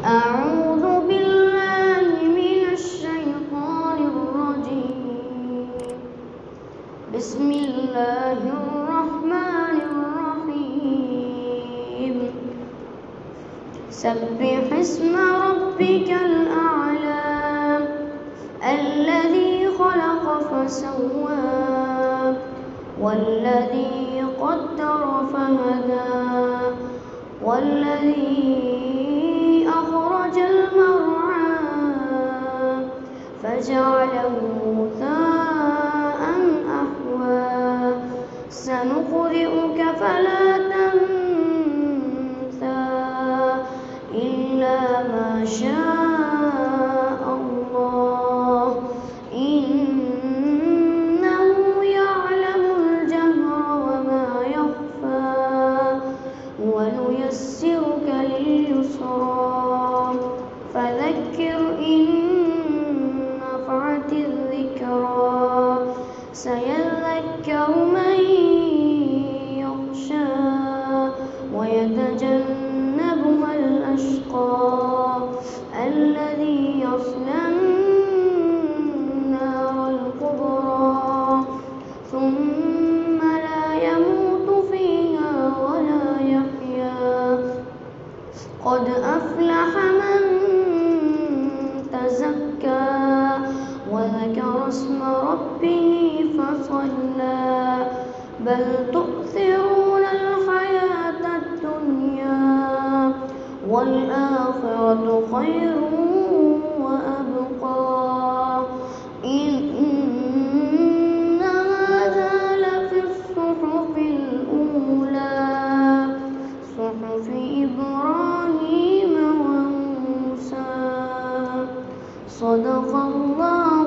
أعوذ بالله من الشيطان الرجيم. بسم الله الرحمن الرحيم. سبح اسم ربك الأعلى الذي خلق فسوى والذي قدر فهدى والذي أخرج المرعى فجعله غثاء أحوى سنقرئك فلا تنسى إلا ما شاء الله إنه يعلم الجهر وما يخفى ونيسرك لليسرى فذكر إن نفعت الذكرى سيذكر من يخشى ويتجنبها الأشقى الذي يصلى النار الكبرى ثم لا يموت فيها ولا يحيا قد أفلح من تزكى وذكر اسم ربه فصلى بل تؤثرون الحياة الدنيا والآخرة خير وأبقى إن هذا لفي الصحف الأولى صحف إبراهيم وموسى صدق الله